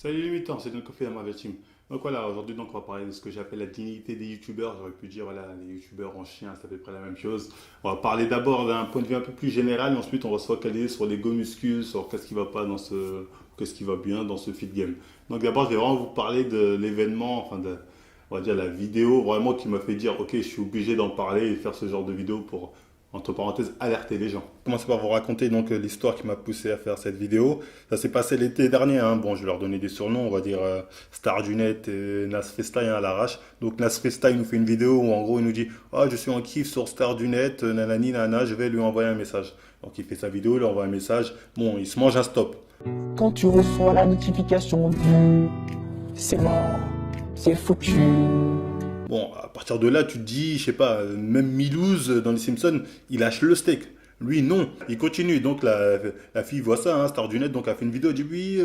Salut les militants, c'est Don Kofi à Marvel Team. Donc voilà, aujourd'hui donc on va parler de ce que j'appelle la dignité des youtubeurs. J'aurais pu dire voilà, les youtubeurs en chien, c'est à peu près la même chose. On va parler d'abord d'un point de vue un peu plus général et ensuite on va se focaliser sur les go muscles, sur qu'est-ce qui va pas dans qu'est-ce qui va bien dans ce feed game. Donc d'abord je vais vraiment vous parler de l'événement, on va dire la vidéo vraiment qui m'a fait dire ok, je suis obligé d'en parler et faire ce genre de vidéo pour entre parenthèses, alerter les gens. Je commence par vous raconter donc l'histoire qui m'a poussé à faire cette vidéo. Ça s'est passé l'été dernier. Hein. Bon, je vais leur donner des surnoms, on va dire Star du Net et Nas Freestyle à l'arrache. Donc Nas Freestyle nous fait une vidéo où en gros il nous dit ah je suis en kiff sur Star du Net, nanani nana, je vais lui envoyer un message. Donc il fait sa vidéo, il lui envoie un message. Bon, il se mange un stop. Quand tu reçois la notification du c'est mort, c'est foutu. Bon, à partir de là, tu te dis, je sais pas, même Milouz dans les Simpsons, il lâche le steak. Lui, non, il continue. Donc la fille voit ça, hein, Star du Net, donc elle fait une vidéo, elle dit oui,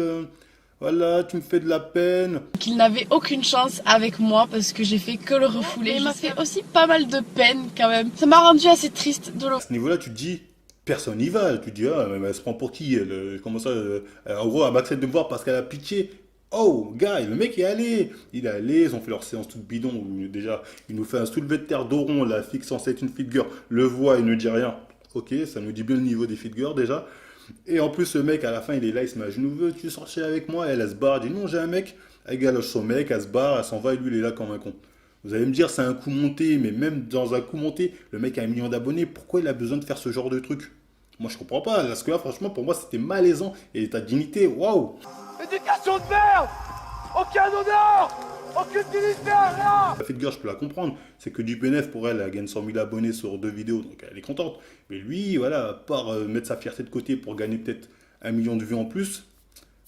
voilà, tu me fais de la peine. Qu'il n'avait aucune chance avec moi parce que j'ai fait que le refouler. Il m'a fait aussi pas mal de peine quand même. Ça m'a rendu assez triste de le... À ce niveau-là, tu te dis, personne n'y va. Tu te dis, ah, mais elle se prend pour qui elle, comment ça en gros, elle m'accepte de me voir parce qu'elle a pitié. Oh, gars, le mec est allé. Il est allé, ils ont fait leur séance toute bidon. Où déjà, il nous fait un soulevé de terre d'Oron. La fille censée être une figure le voit, il ne dit rien. Ok, ça nous dit bien le niveau des figures déjà. Et en plus, le mec, à la fin, il est là, il se met à genoux. Veux-tu sortir avec moi? Elle se barre. Elle dit non, j'ai un mec. Elle galoche son mec, elle se barre, elle s'en va et lui, il est là comme un con. Vous allez me dire, c'est un coup monté, mais même dans un coup monté, le mec a 1 million d'abonnés. Pourquoi il a besoin de faire ce genre de truc? Moi, je comprends pas. Parce que là, franchement, pour moi, c'était malaisant. Et ta dignité, waouh! Éducation de merde! Aucun honneur! Aucune dignité, rien! La figure, je peux la comprendre. C'est que du bénéf pour elle, elle gagne 100 000 abonnés sur 2 vidéos, donc elle est contente. Mais lui, voilà, à part mettre sa fierté de côté pour gagner peut-être 1 million de vues en plus,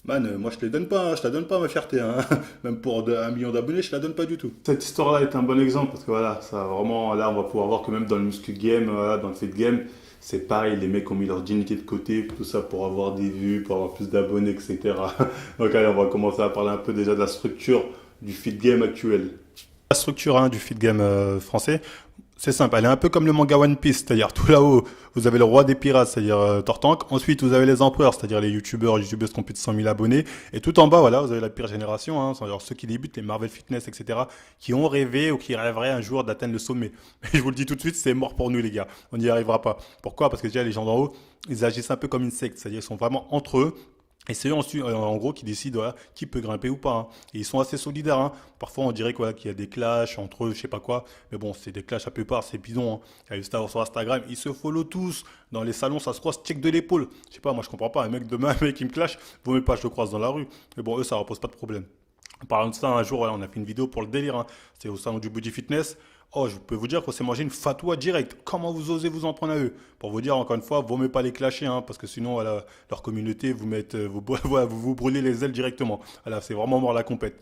man, moi je te les donne pas, hein, je te la donne pas ma fierté. Hein. Même pour 1 million d'abonnés, je te la donne pas du tout. Cette histoire-là est un bon exemple parce que voilà, ça vraiment, là on va pouvoir voir que même dans le muscle game, voilà, dans le fit game, c'est pareil, les mecs ont mis leur dignité de côté, tout ça pour avoir des vues, pour avoir plus d'abonnés, etc. Donc allez, on va commencer à parler un peu déjà de la structure du fit game actuel. La structure hein, du feed game français, c'est simple, elle est un peu comme le manga One Piece, c'est-à-dire tout là-haut, vous avez le roi des pirates, c'est-à-dire Tortank, ensuite vous avez les empereurs, c'est-à-dire les youtubeurs, youtubeuses qui ont plus de 100 000 abonnés, et tout en bas, voilà, vous avez la pire génération, hein, c'est-à-dire ceux qui débutent, les Marvel Fitness, etc., qui ont rêvé ou qui rêveraient un jour d'atteindre le sommet. Mais je vous le dis tout de suite, c'est mort pour nous les gars, on n'y arrivera pas. Pourquoi? Parce que déjà les gens d'en haut, ils agissent un peu comme une secte, c'est-à-dire ils sont vraiment entre eux, et c'est eux ensuite, en gros qui décident voilà, qui peut grimper ou pas. Hein. Et ils sont assez solidaires. Hein. Parfois on dirait voilà, qu'il y a des clashs entre eux, je sais pas quoi. Mais bon, c'est des clashs à plupart, c'est bidon. Hein. Il y a juste sur Instagram, ils se follow tous. Dans les salons, ça se croise, check de l'épaule. Je sais pas, moi je comprends pas. Un mec demain, un mec qui me clash, vaut même pas je le croise dans la rue. Mais bon, eux, ça leur pose pas de problème. En parlant de ça, un jour, voilà, on a fait une vidéo pour le délire. Hein. C'est au salon du Body Fitness. Oh, je peux vous dire qu'on s'est mangé une fatwa directe. Comment vous osez vous en prendre à eux? Pour vous dire, encore une fois, vaut mieux pas les clasher, hein, parce que sinon, voilà, leur communauté, vous mettez, voilà, vous brûlez les ailes directement. Voilà, c'est vraiment mort la compète.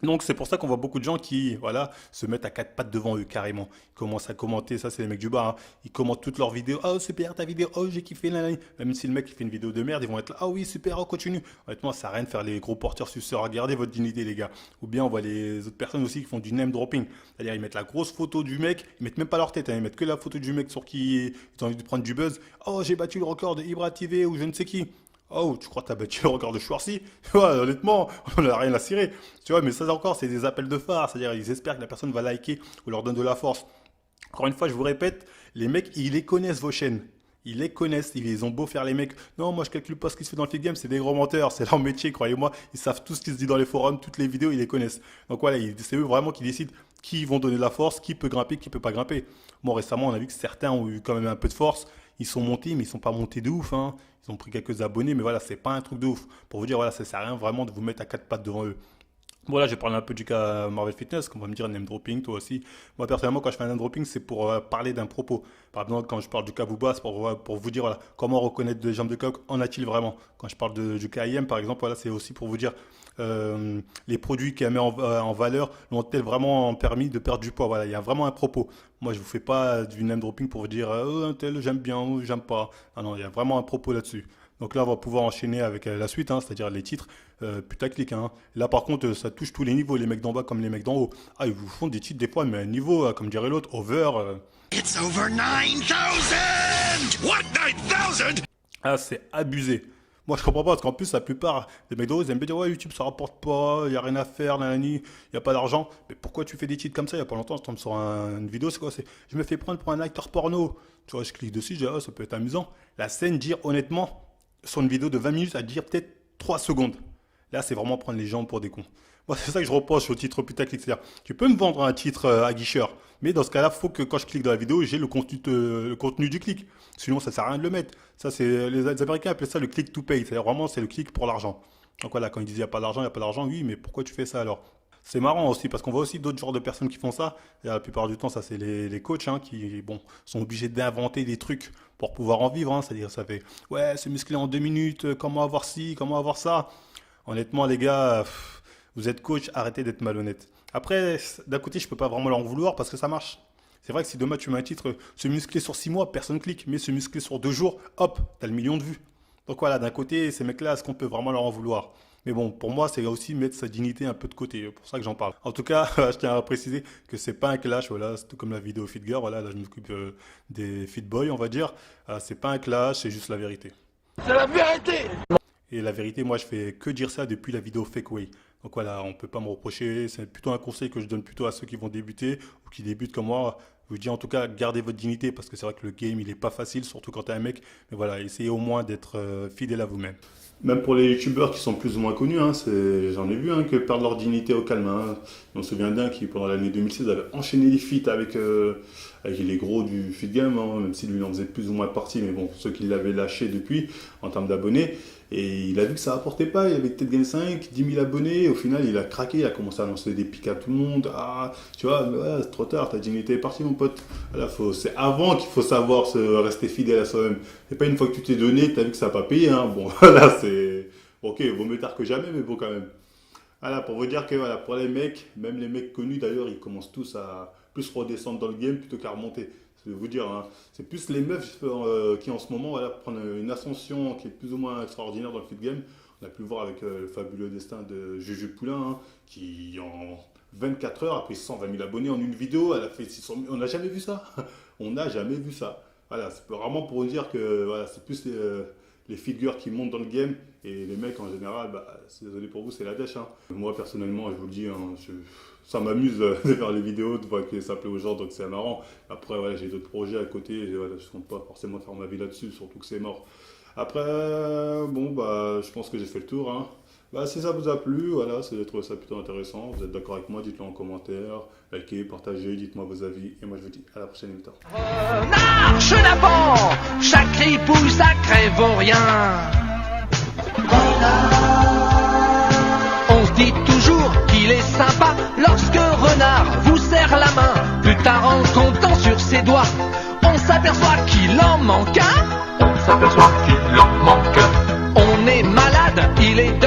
Donc c'est pour ça qu'on voit beaucoup de gens qui voilà, se mettent à quatre pattes devant eux carrément. Ils commencent à commenter, ça c'est les mecs du bar, hein. Ils commentent toutes leurs vidéos. Oh super ta vidéo, oh j'ai kiffé, nanani. Même si le mec il fait une vidéo de merde, ils vont être là, ah oui super, oh continue. Honnêtement ça sert à rien de faire les gros porteurs suceurs, regardez votre dignité les gars. Ou bien on voit les autres personnes aussi qui font du name dropping. C'est-à-dire ils mettent la grosse photo du mec, ils mettent même pas leur tête, hein. Ils mettent que la photo du mec sur qui ils ont envie de prendre du buzz. Oh j'ai battu le record de Ibra TV ou je ne sais qui. Oh, tu crois que t'as battu le record de Schwarzy? Ouais, honnêtement, on n'a rien à cirer. Tu vois, mais ça encore, c'est des appels de phare. C'est-à-dire, ils espèrent que la personne va liker ou leur donne de la force. Encore une fois, je vous répète, les mecs, ils les connaissent vos chaînes. Ils les connaissent, ils ont beau faire les mecs. Non, moi je calcule pas ce qui se fait dans le feed game, c'est des gros menteurs, c'est leur métier, croyez-moi. Ils savent tout ce qui se dit dans les forums, toutes les vidéos, ils les connaissent. Donc voilà, c'est eux vraiment qui décident qui vont donner de la force, qui peut grimper, qui peut pas grimper. Moi récemment, on a vu que certains ont eu quand même un peu de force. Ils sont montés, mais ils sont pas montés de ouf. Hein. Ils ont pris quelques abonnés, mais voilà, c'est pas un truc de ouf. Pour vous dire, voilà, ça sert à rien vraiment de vous mettre à quatre pattes devant eux. Voilà, je vais parler un peu du cas Marvel Fitness, qu'on va me dire name dropping, toi aussi. Moi, personnellement, quand je fais un name dropping, c'est pour parler d'un propos. Par exemple, quand je parle du cas Booba, c'est pour vous dire voilà, comment reconnaître des jambes de coq, en a-t-il vraiment. Quand je parle du cas IM, par exemple, voilà, c'est aussi pour vous dire les produits qu'elle met en valeur l'ont-elles vraiment permis de perdre du poids. Voilà, il y a vraiment un propos. Moi, je vous fais pas du name dropping pour vous dire un tel, j'aime bien ou j'aime pas. Ah non, il y a vraiment un propos là-dessus. Donc là, on va pouvoir enchaîner avec la suite, hein, c'est-à-dire les titres putaclic. Hein. Là, par contre, ça touche tous les niveaux, les mecs d'en bas comme les mecs d'en haut. Ah, ils vous font des titres des fois, mais à un niveau, comme dirait l'autre, over. It's over 9,000! What, 9,000? Ah, c'est abusé. Moi, je comprends pas, parce qu'en plus, la plupart des mecs de ils aiment bien dire, ouais, YouTube, ça rapporte pas, il y a rien à faire, nanani, il y a pas d'argent. Mais pourquoi tu fais des titres comme ça? Il y a pas longtemps, je tombe sur une vidéo, c'est quoi? C'est, je me fais prendre pour un acteur porno. Tu vois, je clique dessus, je dis, ah, ça peut être amusant. La scène, dire honnêtement, sur une vidéo de 20 minutes, à dire peut-être 3 secondes. Là, c'est vraiment prendre les gens pour des cons. Moi, c'est ça que je reproche au titre putaclic. C'est-à-dire, tu peux me vendre un titre aguicheur, mais dans ce cas-là, il faut que quand je clique dans la vidéo, j'ai le contenu du clic. Sinon, ça sert à rien de le mettre. Ça, c'est les Américains appellent ça le click to pay. C'est-à-dire vraiment, c'est le clic pour l'argent. Donc voilà, quand ils disent il n'y a pas d'argent, il n'y a pas d'argent, oui, mais pourquoi tu fais ça alors? C'est marrant aussi parce qu'on voit aussi d'autres genres de personnes qui font ça. Et la plupart du temps, ça c'est les coachs hein, qui bon, sont obligés d'inventer des trucs pour pouvoir en vivre. Hein. C'est-à-dire ça fait ouais, c'est musclé en 2 minutes, comment avoir ci, comment avoir ça. Honnêtement, les gars, vous êtes coach, arrêtez d'être malhonnête. Après, d'un côté, je peux pas vraiment leur en vouloir parce que ça marche. C'est vrai que si demain tu mets un titre, se muscler sur 6 mois, personne clique, mais se muscler sur 2 jours, hop, t'as le million de vues. Donc voilà, d'un côté, ces mecs-là, est-ce qu'on peut vraiment leur en vouloir? Mais bon, pour moi, c'est aussi mettre sa dignité un peu de côté. C'est pour ça que j'en parle. En tout cas, je tiens à préciser que c'est pas un clash. Voilà, c'est tout comme la vidéo Fit Girl. Voilà, là, je m'occupe des Fit Boys, on va dire. C'est pas un clash, c'est juste la vérité. C'est la vérité. Et la vérité, moi, je fais que dire ça depuis la vidéo Fake Way. Donc voilà, on peut pas me reprocher. C'est plutôt un conseil que je donne plutôt à ceux qui vont débuter ou qui débutent comme moi. Je vous dis en tout cas, gardez votre dignité parce que c'est vrai que le game, il est pas facile, surtout quand t'es un mec. Mais voilà, essayez au moins d'être fidèle à vous-même. Même pour les youtubeurs qui sont plus ou moins connus, hein, j'en ai vu hein, que perdre leur dignité au calme. Hein. On se souvient d'un qui, pendant l'année 2016, avait enchaîné les feats avec les gros du feat game, hein, même si lui en faisait plus ou moins partie, mais bon, ceux qui l'avaient lâché depuis en termes d'abonnés. Et il a vu que ça rapportait pas, il avait peut-être gagné 5, 10 000 abonnés, au final il a craqué, il a commencé à lancer des pics à tout le monde. Ah, tu vois, ouais, c'est trop tard, ta dignité est partie mon pote. Voilà, c'est avant qu'il faut savoir rester fidèle à soi-même. C'est pas une fois que tu t'es donné, tu as vu que ça n'a pas payé. Hein. Bon, là c'est... Ok, vaut mieux tard que jamais, mais bon quand même. Voilà, pour vous dire que voilà, pour les mecs, même les mecs connus d'ailleurs, ils commencent tous à plus redescendre dans le game plutôt qu'à remonter. Je vais vous dire, hein, c'est plus les meufs qui en ce moment voilà, prennent une ascension qui est plus ou moins extraordinaire dans le fit game. On a pu le voir avec le fabuleux destin de Juju Poulain, hein, qui en 24 heures a pris 120 000 abonnés en une vidéo, elle a fait 600 000. On n'a jamais vu ça. On n'a jamais vu ça. Voilà, c'est vraiment pour vous dire que voilà, c'est plus les figures qui montent dans le game et les mecs en général, bah, désolé pour vous, c'est la dèche. Hein. Moi personnellement, je vous le dis, hein, ça m'amuse de faire les vidéos, de voir que ça plaît aux gens, donc c'est marrant. Après, voilà, j'ai d'autres projets à côté, et voilà, je ne compte pas forcément faire ma vie là-dessus, surtout que c'est mort. Après, bon, bah, je pense que j'ai fait le tour. Hein. Bah, si ça vous a plu, voilà, si vous avez trouvé ça plutôt intéressant, vous êtes d'accord avec moi, dites-le en commentaire, likez, partagez, dites-moi vos avis, et moi je vous dis à la prochaine émission. Renard, chenapan, chaque ripouille sacré vaut rien. On se dit toujours qu'il est sympa lorsque Renard vous serre la main. Plus tard en comptant sur ses doigts, on s'aperçoit qu'il en manque un. On est malade, il est de